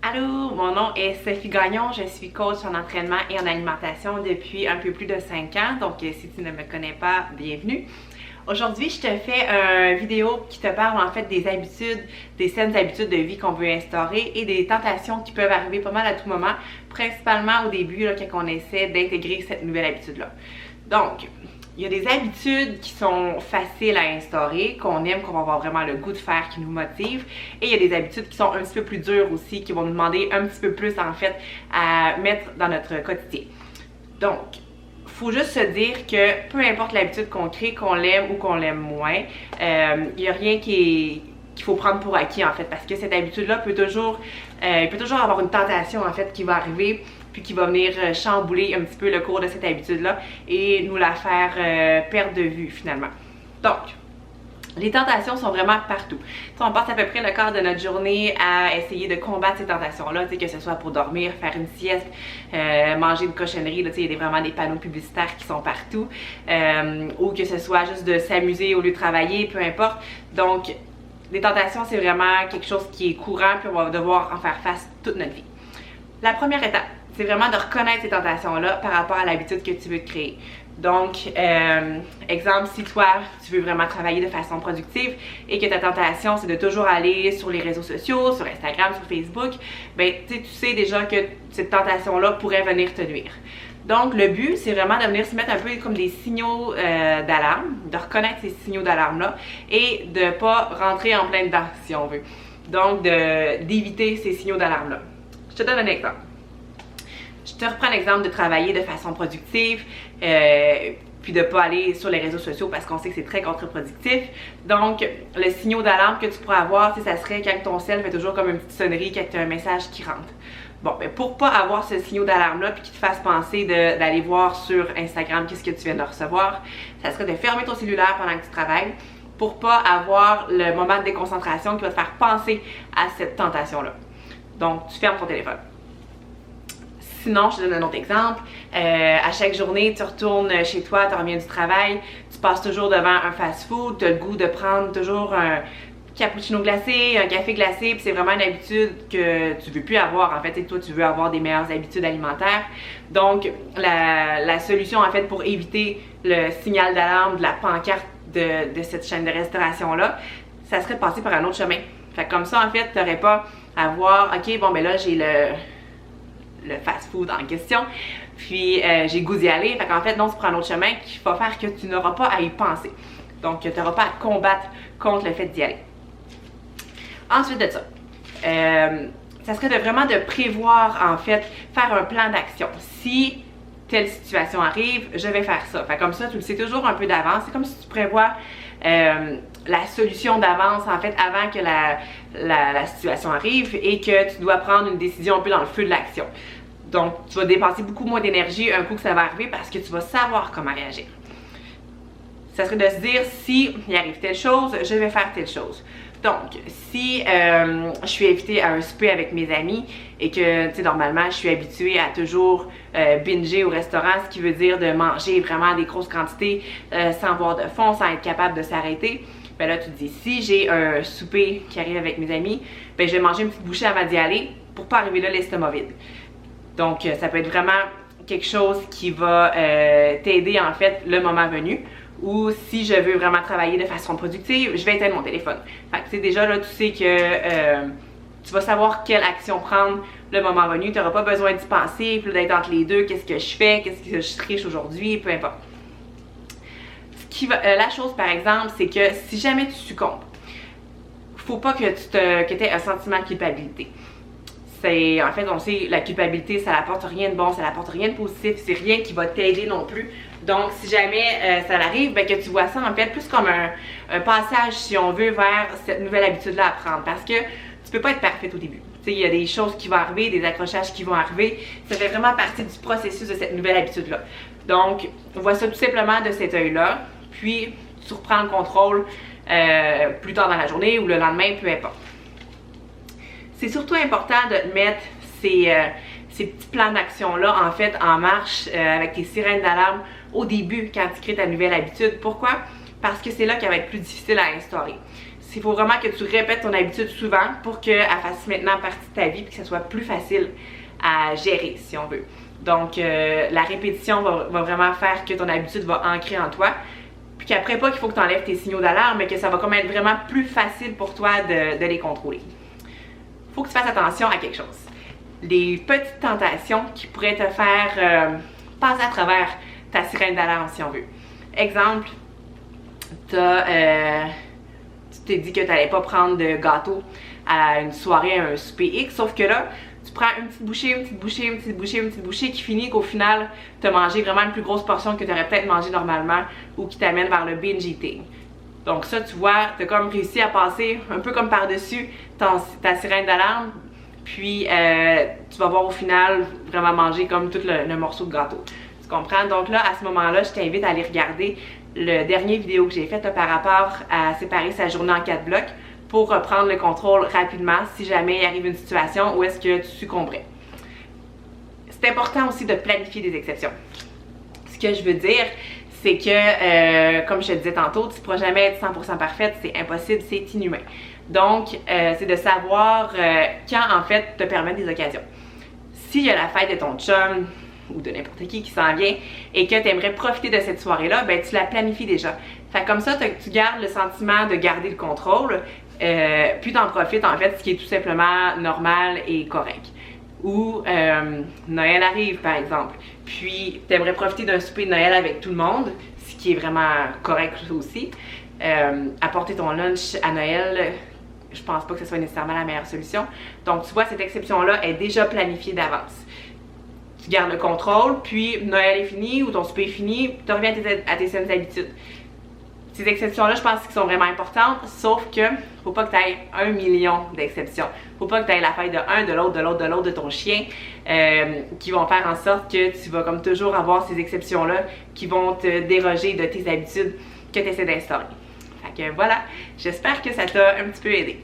Allô, mon nom est Sophie Gagnon, je suis coach en entraînement et en alimentation depuis un peu plus de 5 ans, donc si tu ne me connais pas, bienvenue. Aujourd'hui, je te fais une vidéo qui te parle en fait des habitudes, des saines habitudes de vie qu'on veut instaurer et des tentations qui peuvent arriver pas mal à tout moment, principalement au début là, quand on essaie d'intégrer cette nouvelle habitude-là. Donc, il y a des habitudes qui sont faciles à instaurer, qu'on aime, qu'on va avoir vraiment le goût de faire, qui nous motivent. Et il y a des habitudes qui sont un petit peu plus dures aussi, qui vont nous demander un petit peu plus en fait à mettre dans notre quotidien. Donc, il faut juste se dire que peu importe l'habitude qu'on crée, qu'on l'aime ou qu'on l'aime moins, il n'y a rien qu'il faut prendre pour acquis en fait, parce que cette habitude-là peut toujours avoir une tentation en fait qui va arriver, puis qui va venir chambouler un petit peu le cours de cette habitude-là et nous la faire perdre de vue finalement. Donc, les tentations sont vraiment partout. T'sais, on passe à peu près le quart de notre journée à essayer de combattre ces tentations-là, que ce soit pour dormir, faire une sieste, manger une cochonnerie, il y a vraiment des panneaux publicitaires qui sont partout, ou que ce soit juste de s'amuser au lieu de travailler, peu importe. Donc, les tentations, c'est vraiment quelque chose qui est courant, puis on va devoir en faire face toute notre vie. La première étape, c'est vraiment de reconnaître ces tentations-là par rapport à l'habitude que tu veux te créer. Donc, exemple, si toi, tu veux vraiment travailler de façon productive et que ta tentation, c'est de toujours aller sur les réseaux sociaux, sur Instagram, sur Facebook, ben, tu sais déjà que cette tentation-là pourrait venir te nuire. Donc, le but, c'est vraiment de venir se mettre un peu comme des signaux d'alarme, de reconnaître ces signaux d'alarme-là et de ne pas rentrer en plein dedans, si on veut. Donc, d'éviter ces signaux d'alarme-là. Je te donne un exemple. Je te reprends l'exemple de travailler de façon productive, puis de ne pas aller sur les réseaux sociaux parce qu'on sait que c'est très contre-productif. Donc, le signal d'alarme que tu pourrais avoir, ça serait quand ton cell fait toujours comme une petite sonnerie quand tu as un message qui rentre. Bon, ben pour pas avoir ce signal d'alarme-là puis qui te fasse penser d'aller voir sur Instagram qu'est-ce que tu viens de recevoir, ça serait de fermer ton cellulaire pendant que tu travailles pour pas avoir le moment de déconcentration qui va te faire penser à cette tentation-là. Donc, tu fermes ton téléphone. Sinon, je te donne un autre exemple. À chaque journée, tu retournes chez toi, tu reviens du travail, tu passes toujours devant un fast-food, tu as le goût de prendre toujours un cappuccino glacé, un café glacé, puis c'est vraiment une habitude que tu veux plus avoir. En fait, toi, tu veux avoir des meilleures habitudes alimentaires. Donc, la solution, en fait, pour éviter le signal d'alarme de la pancarte de cette chaîne de restauration-là, ça serait de passer par un autre chemin. Fait que comme ça, en fait, tu n'aurais pas à voir, OK, bon, ben là, j'ai le fast-food en question, puis j'ai goût d'y aller. Fait qu'en fait, non, tu prends un autre chemin qui va faire que tu n'auras pas à y penser. Donc, tu n'auras pas à combattre contre le fait d'y aller. Ensuite de ça, ça serait vraiment de prévoir, en fait, faire un plan d'action. Si telle situation arrive, je vais faire ça. Fait comme ça, tu le sais toujours un peu d'avance. C'est comme si tu prévois la solution d'avance, en fait, avant que la situation arrive et que tu dois prendre une décision un peu dans le feu de l'action. Donc, tu vas dépenser beaucoup moins d'énergie un coup que ça va arriver parce que tu vas savoir comment réagir. Ça serait de se dire, si il arrive telle chose, je vais faire telle chose. Donc, si je suis invitée à un souper avec mes amis et que, tu sais, normalement, je suis habituée à toujours binger au restaurant, ce qui veut dire de manger vraiment des grosses quantités sans boire de fond, sans être capable de s'arrêter, ben là, tu te dis, si j'ai un souper qui arrive avec mes amis, ben je vais manger une petite bouchée avant d'y aller pour pas arriver là l'estomac vide. Donc, ça peut être vraiment quelque chose qui va t'aider, en fait, le moment venu. Ou si je veux vraiment travailler de façon productive, je vais éteindre mon téléphone. Fait que, tu sais, déjà, là, tu sais que tu vas savoir quelle action prendre le moment venu. Tu n'auras pas besoin d'y penser, puis d'être entre les deux, qu'est-ce que je fais, qu'est-ce que je triche aujourd'hui, peu importe. La chose, par exemple, c'est que si jamais tu succombes, faut pas que tu aies un sentiment de culpabilité. En fait, on sait, la culpabilité, ça n'apporte rien de bon, ça n'apporte rien de positif, c'est rien qui va t'aider non plus. Donc, si jamais ça arrive, ben, que tu vois ça en fait plus comme un passage, si on veut, vers cette nouvelle habitude-là à prendre. Parce que tu peux pas être parfaite au début. Tu sais, il y a des choses qui vont arriver, des accrochages qui vont arriver. Ça fait vraiment partie du processus de cette nouvelle habitude-là. Donc, on voit ça tout simplement de cet œil-là. Puis, tu reprends le contrôle plus tard dans la journée ou le lendemain, peu importe. C'est surtout important de mettre ces petits plans d'action-là, en fait, en marche avec tes sirènes d'alarme au début quand tu crées ta nouvelle habitude. Pourquoi? Parce que c'est là qu'elle va être plus difficile à instaurer. Il faut vraiment que tu répètes ton habitude souvent pour qu'elle fasse maintenant partie de ta vie et que ça soit plus facile à gérer, si on veut. Donc, la répétition va vraiment faire que ton habitude va ancrer en toi. Puis qu'après, pas qu'il faut que tu enlèves tes signaux d'alarme, mais que ça va comme être vraiment plus facile pour toi de les contrôler. Il faut que tu fasses attention à quelque chose. Les petites tentations qui pourraient te faire passer à travers ta sirène d'alarme, si on veut. Exemple, tu t'es dit que tu n'allais pas prendre de gâteau à une soirée, à un souper X, sauf que là, tu prends une petite bouchée, une petite bouchée, une petite bouchée, une petite bouchée qui finit qu'au final, tu as mangé vraiment une plus grosse portion que tu aurais peut-être mangé normalement ou qui t'amène vers le binge eating. Donc ça, tu vois, tu as comme réussi à passer un peu comme par-dessus ta sirène d'alarme, puis tu vas voir au final vraiment manger comme tout le morceau de gâteau. Tu comprends? Donc là, à ce moment-là, je t'invite à aller regarder le dernier vidéo que j'ai fait par rapport à séparer sa journée en 4 blocs pour reprendre le contrôle rapidement si jamais il arrive une situation où est-ce que tu succomberais. C'est important aussi de planifier des exceptions. Ce que je veux dire, c'est que, comme je te disais tantôt, tu ne pourras jamais être 100% parfaite, c'est impossible, c'est inhumain. Donc, c'est de savoir quand en fait te permettre des occasions. S'il y a la fête de ton chum, ou de n'importe qui s'en vient et que tu aimerais profiter de cette soirée-là, ben tu la planifies déjà. Fait comme ça, tu gardes le sentiment de garder le contrôle, puis t'en profites en fait, ce qui est tout simplement normal et correct. Ou Noël arrive par exemple, puis tu aimerais profiter d'un souper de Noël avec tout le monde, ce qui est vraiment correct aussi. Apporter ton lunch à Noël, je pense pas que ce soit nécessairement la meilleure solution. Donc tu vois, cette exception-là est déjà planifiée d'avance. Tu gardes le contrôle, puis Noël est fini ou ton souper est fini, tu reviens à tes saines habitudes. Ces exceptions-là, je pense qu'elles sont vraiment importantes, sauf que faut pas que tu aies 1 million d'exceptions. Faut pas que tu aies la fête de un, de l'autre de ton chien, qui vont faire en sorte que tu vas comme toujours avoir ces exceptions-là qui vont te déroger de tes habitudes que tu essaies d'instaurer. Fait que voilà, j'espère que ça t'a un petit peu aidé.